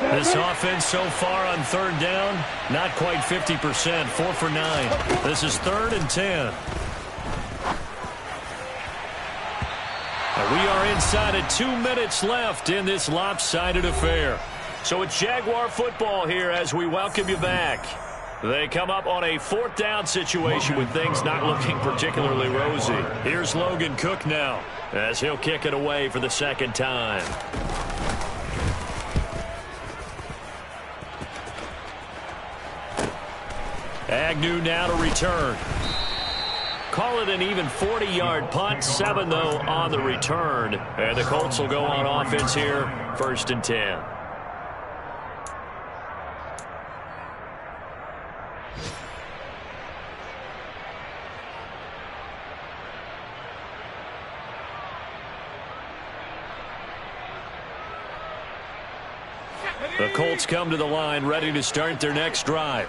This offense so far on 3rd down, not quite 50%, 4 for 9. This is 3rd and 10. And we are inside of 2 minutes left in this lopsided affair. So it's Jaguar football here as we welcome you back. They come up on a 4th down situation with things not looking particularly rosy. Here's Logan Cook now as he'll kick it away for the 2nd time. Agnew now to return. Call it an even 40-yard punt. 7, though, on the return. And the Colts will go on offense here, 1st and 10. The Colts come to the line ready to start their next drive.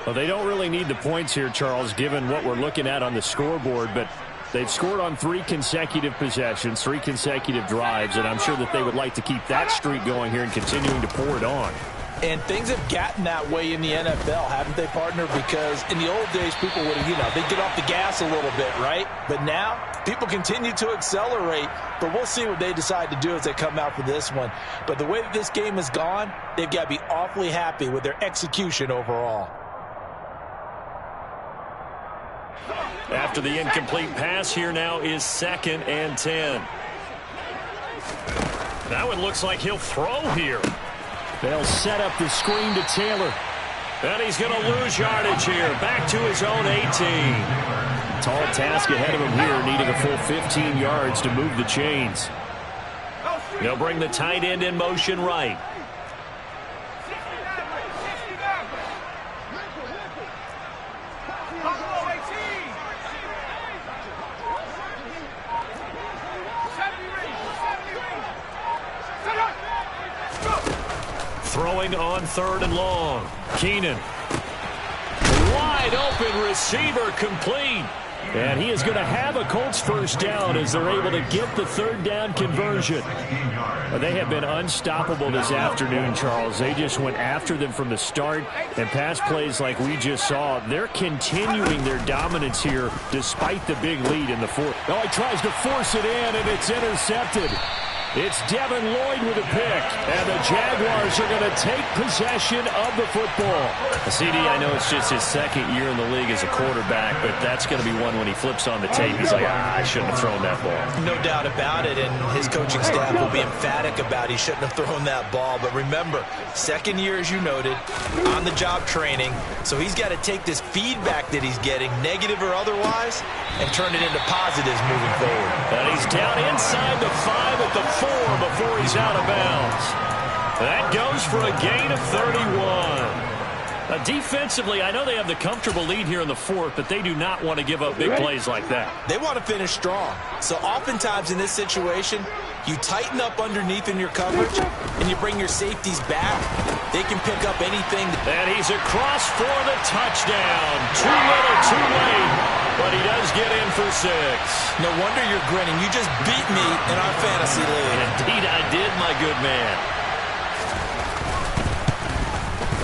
Well, they don't really need the points here, Charles, given what we're looking at on the scoreboard, but they've scored on 3 consecutive possessions, 3 consecutive drives, and I'm sure that they would like to keep that streak going here and continuing to pour it on. And things have gotten that way in the NFL, haven't they, partner? Because in the old days, people would have, they'd get off the gas a little bit, right? But now, people continue to accelerate, but we'll see what they decide to do as they come out for this one. But the way that this game has gone, they've got to be awfully happy with their execution overall. After the incomplete pass, here now is 2nd and 10. That one looks like he'll throw here. They'll set up the screen to Taylor. And he's going to lose yardage here. Back to his own 18. Tall task ahead of him here, needing a full 15 yards to move the chains. They'll bring the tight end in motion right. Throwing on 3rd and long. Keenan. Wide open receiver complete. And he is going to have a Colts 1st down as they're able to get the 3rd down conversion. They have been unstoppable this afternoon, Charles. They just went after them from the start, and pass plays like we just saw, they're continuing their dominance here despite the big lead in the 4th. Oh, he tries to force it in, and it's intercepted. It's Devin Lloyd with a pick, and the Jaguars are going to take possession of the football. CD, I know it's just his 2nd year in the league as a quarterback, but that's going to be one when he flips on the tape. He's like, I shouldn't have thrown that ball. No doubt about it, and his coaching staff will be emphatic about he shouldn't have thrown that ball. But remember, 2nd year, as you noted, on-the-job training, so he's got to take this feedback that he's getting, negative or otherwise, and turn it into positives moving forward. And he's down inside the 5 at the 4 before he's out of bounds. That goes for a gain of 31. Defensively, I know they have the comfortable lead here in the 4th, but they do not want to give up big plays like that. They want to finish strong. So oftentimes in this situation, you tighten up underneath in your coverage, and you bring your safeties back. They can pick up anything. And he's across for the touchdown. Too little, too late. But he does get in for 6. No wonder you're grinning. You just beat me in our fantasy league. Indeed I did, my good man.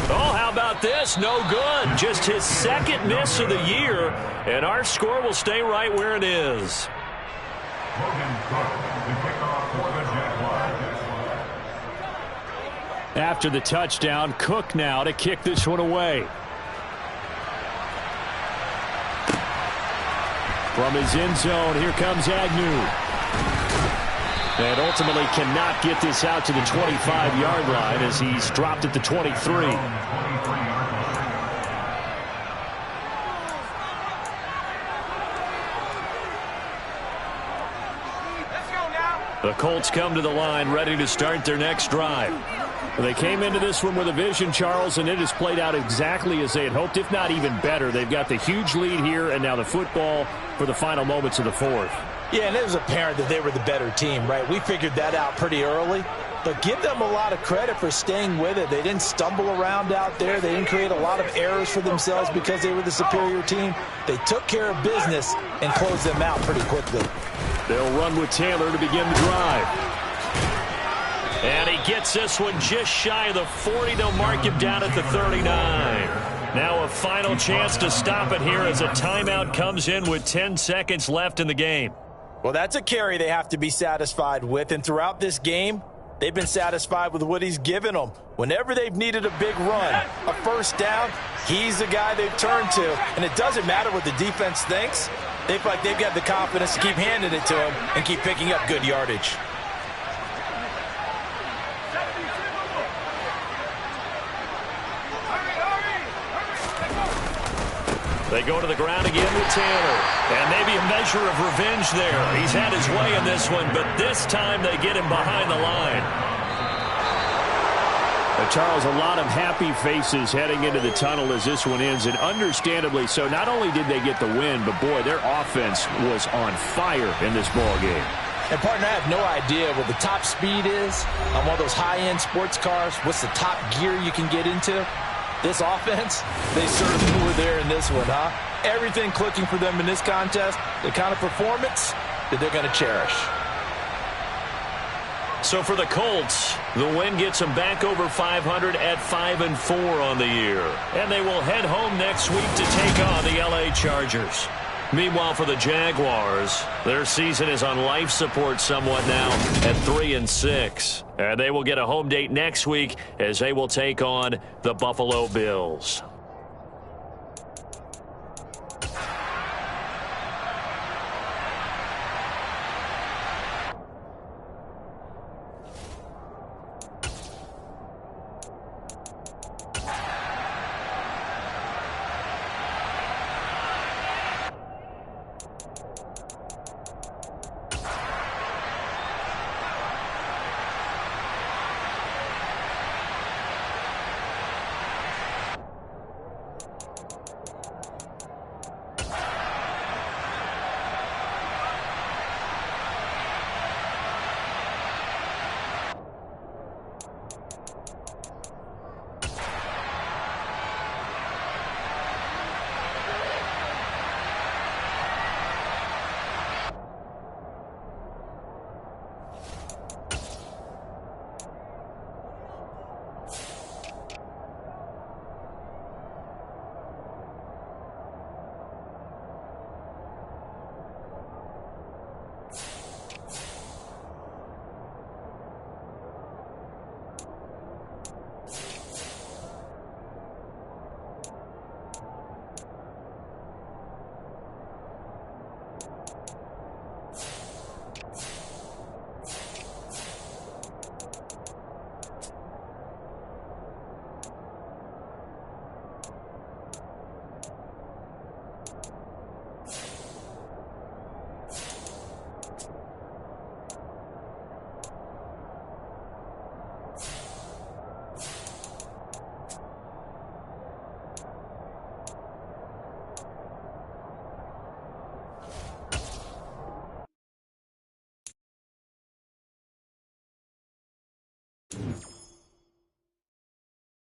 Oh, how about this? No good. Just his second miss of the year, and our score will stay right where it is. After the touchdown, Cook now to kick this one away. From his end zone, here comes Agnew. And ultimately cannot get this out to the 25-yard line as he's dropped at the 23. The Colts come to the line ready to start their next drive. They came into this one with a vision, Charles, and it has played out exactly as they had hoped, if not even better. They've got the huge lead here, and now the football for the final moments of the fourth. Yeah, and it was apparent that they were the better team, right? We figured that out pretty early. But give them a lot of credit for staying with it. They didn't stumble around out there. They didn't create a lot of errors for themselves because they were the superior team. They took care of business and closed them out pretty quickly. They'll run with Taylor to begin the drive. And he gets this one just shy of the 40. They'll mark him down at the 39. Now a final chance to stop it here as a timeout comes in with 10 seconds left in the game. Well, that's a carry they have to be satisfied with. And throughout this game, they've been satisfied with what he's given them. Whenever they've needed a big run, a first down, he's the guy they've turned to. And it doesn't matter what the defense thinks. They feel like they've got the confidence to keep handing it to him and keep picking up good yardage. They go to the ground again with Taylor. And maybe a measure of revenge there. He's had his way in this one, but this time they get him behind the line. Charles, a lot of happy faces heading into the tunnel as this one ends, and understandably so. Not only did they get the win, but boy, their offense was on fire in this ball game. And partner, I have no idea what the top speed is on one of those high-end sports cars. What's the top gear you can get into? This offense, they certainly were there in this one, huh? Everything clicking for them in this contest, the kind of performance that they're going to cherish. So for the Colts, the win gets them back over 500 at 5-4 on the year. And they will head home next week to take on the LA Chargers. Meanwhile, for the Jaguars, their season is on life support somewhat now at 3-6. And they will get a home date next week as they will take on the Buffalo Bills.